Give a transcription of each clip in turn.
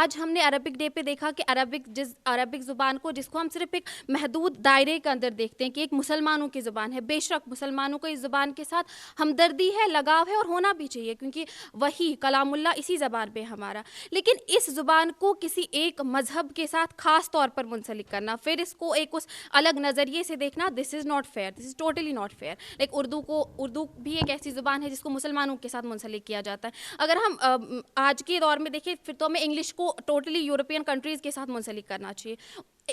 آج ہم نے عربک ڈے پہ دیکھا کہ عربک زبان کو جس کو ہم صرف ایک محدود دائرے کے اندر دیکھتے ہیں کہ ایک مسلمانوں کی زبان ہے، بے شک مسلمانوں کو اس زبان کے ساتھ ہمدردی ہے، لگاؤ ہے اور ہونا بھی چاہیے کیونکہ وہی کلام اللہ اسی زبان پہ ہمارا، لیکن اس زبان کو کسی ایک مذہب کے ساتھ خاص طور پر منسلک کرنا، پھر اس کو ایک اس الگ نظریے سے دیکھنا، this is not fair, this is totally not fair. Like Urdu بھی ایک ایسی زبان ہے جس کو مسلمانوں کے ساتھ منسلک کیا جاتا ہے. اگر ہم آج کے دور میں دیکھیں پھر تو ہمیں انگلش کو ٹوٹلی یورپین کنٹریز کے ساتھ منسلک کرنا چاہیے.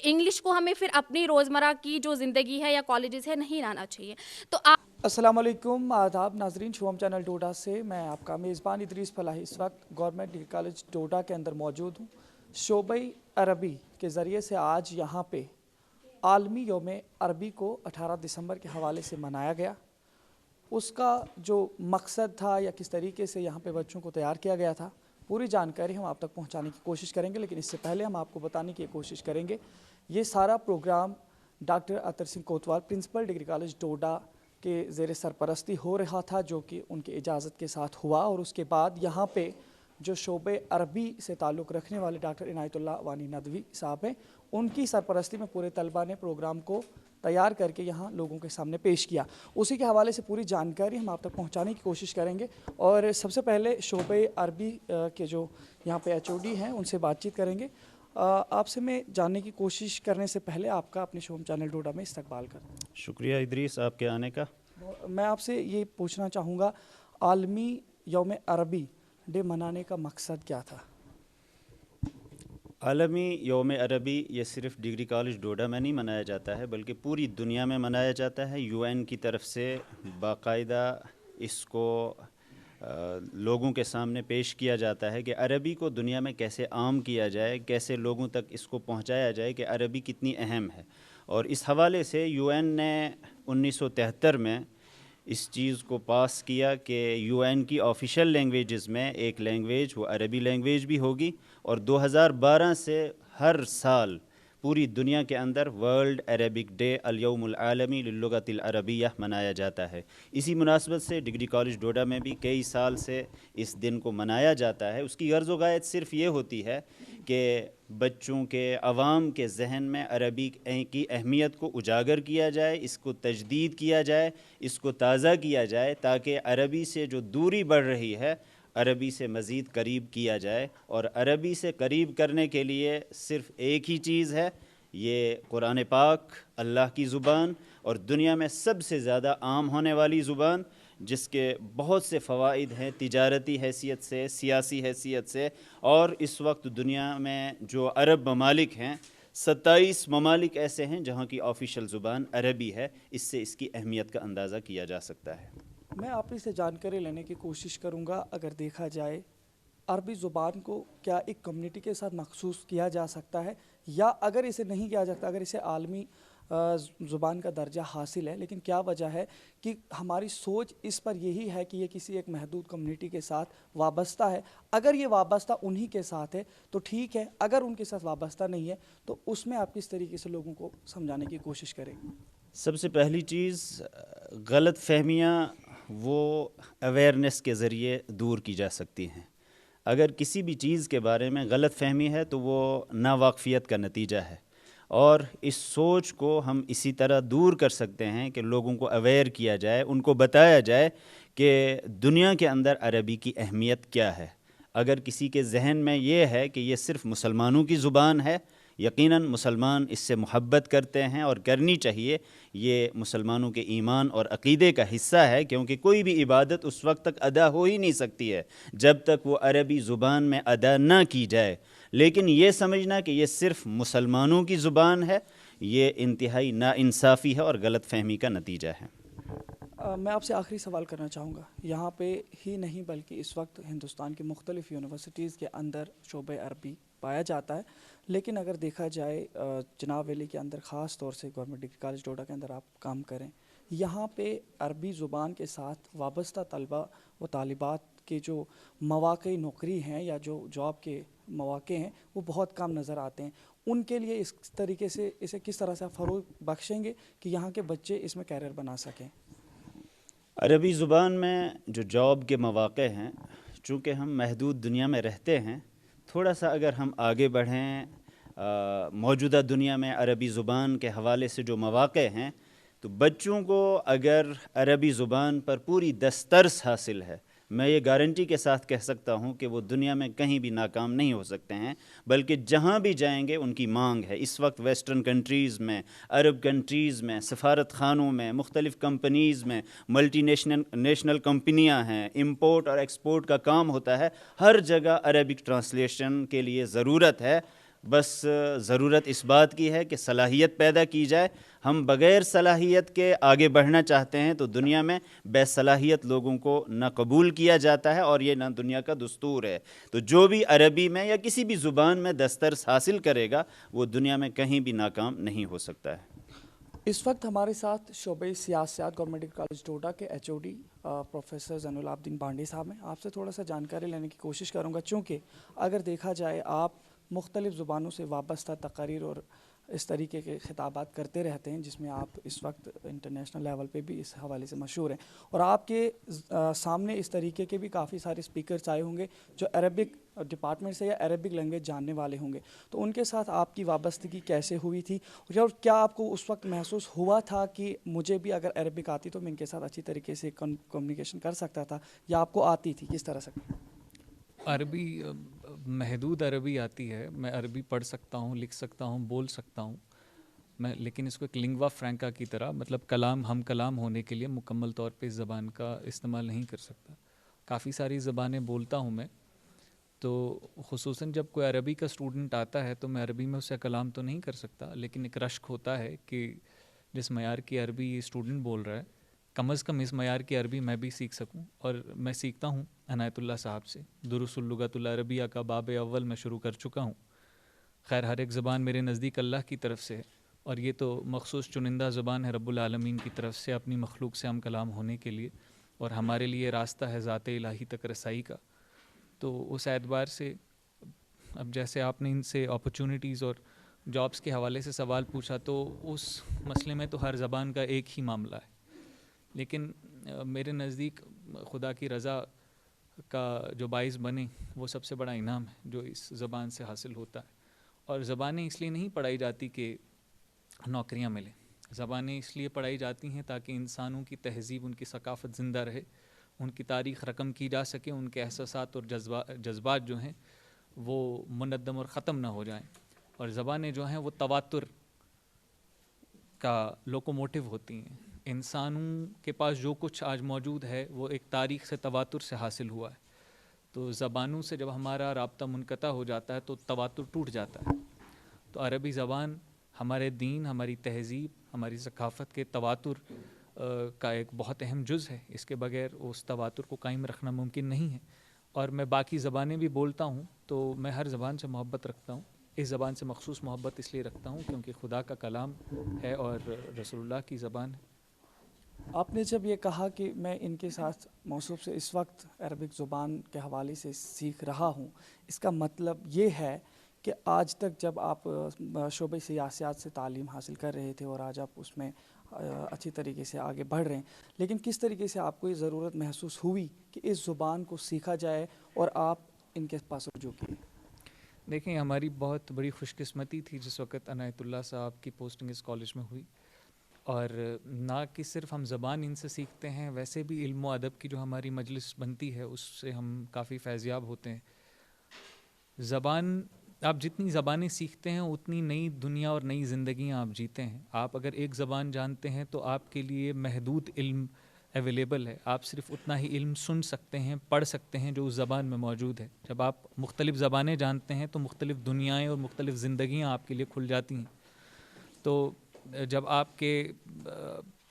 انگلش کو ہمیں پھر اپنی روزمرہ کی جو زندگی ہے یا کالجز ہے نہیں لانا چاہیے. تو السلام علیکم، آداب ناظرین، شوم چینل ڈوڈا سے میں آپ کا میزبان ادریس فلاحی اس وقت گورنمنٹ ڈگری کالج ڈوڈا کے اندر موجود ہوں. شعبہ عربی کے ذریعے سے آج یہاں پہ عالمی یوم عربی کو 18 دسمبر کے حوالے سے منایا گیا. اس کا جو مقصد تھا یا کس طریقے سے یہاں پہ بچوں کو تیار کیا گیا تھا، پوری جانکاری ہم آپ تک پہنچانے کی کوشش کریں گے. لیکن اس سے پہلے ہم آپ کو بتانے کی کوشش کریں گے یہ سارا program doctor Athar Singh Kotwal principal degree college Doda کے زیر سرپرستی ہو رہا تھا، جو کہ ان کی اجازت کے ساتھ ہوا. اور اس کے بعد یہاں پہ جو شعبہ عربی سے تعلق رکھنے والے ڈاکٹر عنایت اللہ وانی ندوی صاحب ہیں، ان کی سرپرستی میں پورے طلبہ نے پروگرام کو تیار کر کے یہاں لوگوں کے سامنے پیش کیا. اسی کے حوالے سے پوری جانکاری ہم آپ تک پہنچانے کی کوشش کریں گے. اور سب سے پہلے شعبہ عربی کے جو یہاں پہ HOD ہیں ان سے بات چیت کریں گے. آپ سے میں جاننے کی کوشش کرنے سے پہلے آپ کا اپنے شوم چینل ڈوڈا میں استقبال کرتا ہوں. شکریہ ادریس آپ کے آنے کا. میں آپ سے یہ پوچھنا چاہوں گا، عالمی یوم عربی ڈے منانے کا مقصد کیا تھا؟ عالمی یوم عربی یہ صرف ڈگری کالج ڈوڈا میں نہیں منایا جاتا ہے بلکہ پوری دنیا میں منایا جاتا ہے. UN کی طرف سے باقاعدہ اس کو لوگوں کے سامنے پیش کیا جاتا ہے کہ عربی کو دنیا میں کیسے عام کیا جائے، کیسے لوگوں تک اس کو پہنچایا جائے کہ عربی کتنی اہم ہے. اور اس حوالے سے UN نے 1973 میں اس چیز کو پاس کیا کہ UN کی آفیشیل لینگویجز میں ایک لینگویج وہ عربی لینگویج بھی ہوگی. اور 2012 سے ہر سال پوری دنیا کے اندر ورلڈ عربک ڈے الیوم العالمی للغۃ العربیہ منایا جاتا ہے. اسی مناسبت سے ڈگری کالج ڈوڈا میں بھی کئی سال سے اس دن کو منایا جاتا ہے. اس کی غرض و غایت صرف یہ ہوتی ہے کہ بچوں کے عوام کے ذہن میں عربی کی اہمیت کو اجاگر کیا جائے، اس کو تجدید کیا جائے، اس کو تازہ کیا جائے تاکہ عربی سے جو دوری بڑھ رہی ہے عربی سے مزید قریب کیا جائے. اور عربی سے قریب کرنے کے لیے صرف ایک ہی چیز ہے، یہ قرآن پاک، اللہ کی زبان، اور دنیا میں سب سے زیادہ عام ہونے والی زبان جس کے بہت سے فوائد ہیں تجارتی حیثیت سے، سیاسی حیثیت سے. اور اس وقت دنیا میں جو عرب ممالک ہیں 27 ممالک ایسے ہیں جہاں کی آفیشیل زبان عربی ہے. اس سے اس کی اہمیت کا اندازہ کیا جا سکتا ہے. میں آپ ہی سے جانکاری لینے کی کوشش کروں گا. اگر دیکھا جائے عربی زبان کو کیا ایک کمیونٹی کے ساتھ مخصوص کیا جا سکتا ہے، یا اگر اسے نہیں کیا جاتا، اگر اسے عالمی زبان کا درجہ حاصل ہے، لیکن کیا وجہ ہے کہ ہماری سوچ اس پر یہی ہے کہ یہ کسی ایک محدود کمیونٹی کے ساتھ وابستہ ہے؟ اگر یہ وابستہ انہی کے ساتھ ہے تو ٹھیک ہے، اگر ان کے ساتھ وابستہ نہیں ہے تو اس میں آپ کس طریقے سے لوگوں کو سمجھانے کی کوشش کریں گے؟ سب سے پہلی چیز، غلط فہمیاں وہ اویئرنیس کے ذریعے دور کی جا سکتی ہیں. اگر کسی بھی چیز کے بارے میں غلط فہمی ہے تو وہ ناواقفیت کا نتیجہ ہے. اور اس سوچ کو ہم اسی طرح دور کر سکتے ہیں کہ لوگوں کو اویئر کیا جائے، ان کو بتایا جائے کہ دنیا کے اندر عربی کی اہمیت کیا ہے. اگر کسی کے ذہن میں یہ ہے کہ یہ صرف مسلمانوں کی زبان ہے، یقیناً مسلمان اس سے محبت کرتے ہیں اور کرنی چاہیے. یہ مسلمانوں کے ایمان اور عقیدے کا حصہ ہے، کیونکہ کوئی بھی عبادت اس وقت تک ادا ہو ہی نہیں سکتی ہے جب تک وہ عربی زبان میں ادا نہ کی جائے. لیکن یہ سمجھنا کہ یہ صرف مسلمانوں کی زبان ہے، یہ انتہائی ناانصافی ہے اور غلط فہمی کا نتیجہ ہے. میں آپ سے آخری سوال کرنا چاہوں گا. یہاں پہ ہی نہیں بلکہ اس وقت ہندوستان کی مختلف یونیورسٹیز کے اندر شعبہ عربی پایا جاتا ہے، لیکن اگر دیکھا جائے جناب ویلی کے اندر، خاص طور سے گورنمنٹ ڈگری کالج ڈوڈا کے اندر آپ کام کریں، یہاں پہ عربی زبان کے ساتھ وابستہ طلبہ و طالبات کے جو مواقع نوکری ہیں یا جو جاب کے مواقع ہیں وہ بہت کم نظر آتے ہیں. ان کے لیے اس طریقے سے اسے کس طرح سے فروغ بخشیں گے کہ یہاں کے بچے اس میں کیریئر بنا سکیں؟ عربی زبان میں جو جاب کے مواقع ہیں، چونکہ ہم محدود دنیا میں رہتے ہیں تھوڑا سا اگر ہم آگے بڑھیں موجودہ دنیا میں عربی زبان کے حوالے سے جو مواقع ہیں، تو بچوں کو اگر عربی زبان پر پوری دسترس حاصل ہے، میں یہ گارنٹی کے ساتھ کہہ سکتا ہوں کہ وہ دنیا میں کہیں بھی ناکام نہیں ہو سکتے ہیں، بلکہ جہاں بھی جائیں گے ان کی مانگ ہے۔ اس وقت ویسٹرن کنٹریز میں، عرب کنٹریز میں، سفارت خانوں میں، مختلف کمپنیز میں، ملٹی نیشنل کمپنیاں ہیں، امپورٹ اور ایکسپورٹ کا کام ہوتا ہے، ہر جگہ عربک ٹرانسلیشن کے لیے ضرورت ہے۔ بس ضرورت اس بات کی ہے کہ صلاحیت پیدا کی جائے۔ ہم بغیر صلاحیت کے آگے بڑھنا چاہتے ہیں تو دنیا میں بے صلاحیت لوگوں کو نہ قبول کیا جاتا ہے، اور یہ نہ دنیا کا دستور ہے۔ تو جو بھی عربی میں یا کسی بھی زبان میں دسترس حاصل کرے گا وہ دنیا میں کہیں بھی ناکام نہیں ہو سکتا ہے۔ اس وقت ہمارے ساتھ شعبۂ سیاست گورنمنٹ کالج ڈوڈا کے ایچ او ڈی پروفیسر زین العابدین بانڈی صاحب ہیں۔ آپ سے تھوڑا سا جانکاری لینے کی کوشش کروں گا، چونکہ اگر دیکھا جائے آپ مختلف زبانوں سے وابستہ تقاریر اور اس طریقے کے خطابات کرتے رہتے ہیں، جس میں آپ اس وقت انٹرنیشنل لیول پہ بھی اس حوالے سے مشہور ہیں، اور آپ کے سامنے اس طریقے کے بھی کافی سارے اسپیکرز آئے ہوں گے جو عربک ڈپارٹمنٹ سے یا عربک لینگویج جاننے والے ہوں گے، تو ان کے ساتھ آپ کی وابستگی کیسے ہوئی تھی، اور کیا آپ کو اس وقت محسوس ہوا تھا کہ مجھے بھی اگر عربک آتی تو میں ان کے ساتھ اچھی طریقے سے کمیونیکیشن کر سکتا تھا، یا آپ کو آتی تھی، کس طرح سے؟ عربی محدود عربی آتی ہے، میں عربی پڑھ سکتا ہوں، لکھ سکتا ہوں، بول سکتا ہوں میں، لیکن اس کو ایک لنگوا فرینکا کی طرح، مطلب کلام ہم کلام ہونے کے لیے مکمل طور پہ اس زبان کا استعمال نہیں کر سکتا۔ کافی ساری زبانیں بولتا ہوں میں، تو خصوصاً جب کوئی عربی کا اسٹوڈنٹ آتا ہے تو میں عربی میں اسے کلام تو نہیں کر سکتا، لیکن ایک رشک ہوتا ہے کہ جس معیار کی عربی اسٹوڈنٹ بول رہا ہے، کم از کم اس معیار کی عربی میں بھی سیکھ سکوں، اور میں سیکھتا ہوں عنایت اللہ صاحب سے۔ دروس اللغۃ العربیہ کا باب اول میں شروع کر چکا ہوں۔ خیر ہر ایک زبان میرے نزدیک اللہ کی طرف سے ہے، اور یہ تو مخصوص چنندہ زبان ہے رب العالمین کی طرف سے اپنی مخلوق سے ہم کلام ہونے کے لیے، اور ہمارے لیے راستہ ہے ذات الہی تک رسائی کا۔ تو اس اعتبار سے اب جیسے آپ نے ان سے اپرچونٹیز اور جابس کے حوالے سے سوال پوچھا، تو اس مسئلے میں تو ہر زبان کا ایک ہی معاملہ ہے، لیکن میرے نزدیک خدا کی رضا کا جو باعث بنے وہ سب سے بڑا انعام ہے جو اس زبان سے حاصل ہوتا ہے۔ اور زبانیں اس لیے نہیں پڑھائی جاتی کہ نوکریاں ملیں، زبانیں اس لیے پڑھائی جاتی ہیں تاکہ انسانوں کی تہذیب، ان کی ثقافت زندہ رہے، ان کی تاریخ رقم کی جا سکے، ان کے احساسات اور جذبات جو ہیں وہ منظم اور ختم نہ ہو جائیں، اور زبانیں جو ہیں وہ تواتر کا لوکوموٹیو ہوتی ہیں۔ انسانوں کے پاس جو کچھ آج موجود ہے وہ ایک تاریخ سے تواتر سے حاصل ہوا ہے، تو زبانوں سے جب ہمارا رابطہ منقطع ہو جاتا ہے تو تواتر ٹوٹ جاتا ہے۔ تو عربی زبان ہمارے دین، ہماری تہذیب، ہماری ثقافت کے تواتر کا ایک بہت اہم جز ہے، اس کے بغیر اس تواتر کو قائم رکھنا ممکن نہیں ہے۔ اور میں باقی زبانیں بھی بولتا ہوں تو میں ہر زبان سے محبت رکھتا ہوں، اس زبان سے مخصوص محبت اس لیے رکھتا ہوں کیونکہ خدا کا کلام ہے اور رسول اللہ کی زبان ہے۔ آپ نے جب یہ کہا کہ میں ان کے ساتھ موصوف سے اس وقت عربک زبان کے حوالے سے سیکھ رہا ہوں، اس کا مطلب یہ ہے کہ آج تک جب آپ شعبۂ سیاست سے تعلیم حاصل کر رہے تھے اور آج آپ اس میں اچھی طریقے سے آگے بڑھ رہے ہیں، لیکن کس طریقے سے آپ کو یہ ضرورت محسوس ہوئی کہ اس زبان کو سیکھا جائے اور آپ ان کے پاس رجوع کیے؟ دیکھیں ہماری بہت بڑی خوش قسمتی تھی جس وقت عنایت اللہ صاحب کی پوسٹنگ اس کالج میں ہوئی، اور نہ کہ صرف ہم زبان ان سے سیکھتے ہیں، ویسے بھی علم و ادب کی جو ہماری مجلس بنتی ہے اس سے ہم کافی فیضیاب ہوتے ہیں۔ زبان، آپ جتنی زبانیں سیکھتے ہیں اتنی نئی دنیا اور نئی زندگیاں آپ جیتے ہیں۔ آپ اگر ایک زبان جانتے ہیں تو آپ کے لیے محدود علم اویلیبل ہے، آپ صرف اتنا ہی علم سن سکتے ہیں، پڑھ سکتے ہیں جو اس زبان میں موجود ہے۔ جب آپ مختلف زبانیں جانتے ہیں تو مختلف دنیایں اور مختلف زندگیاں آپ کے لیے کھل جاتی ہیں۔ تو جب آپ کے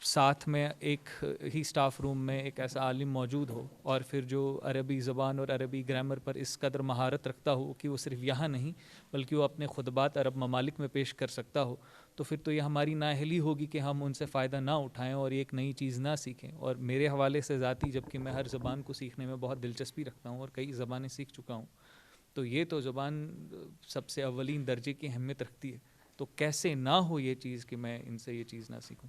ساتھ میں ایک ہی سٹاف روم میں ایک ایسا عالم موجود ہو اور پھر جو عربی زبان اور عربی گرامر پر اس قدر مہارت رکھتا ہو کہ وہ صرف یہاں نہیں بلکہ وہ اپنے خطبات عرب ممالک میں پیش کر سکتا ہو، تو پھر تو یہ ہماری نااہلی ہوگی کہ ہم ان سے فائدہ نہ اٹھائیں اور ایک نئی چیز نہ سیکھیں۔ اور میرے حوالے سے ذاتی، جبکہ میں ہر زبان کو سیکھنے میں بہت دلچسپی رکھتا ہوں اور کئی زبانیں سیکھ چکا ہوں، تو یہ تو زبان سب سے اولین درجے کی اہمیت رکھتی ہے، تو کیسے نہ ہو یہ چیز کہ میں ان سے یہ چیز نہ سیکھوں۔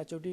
HOD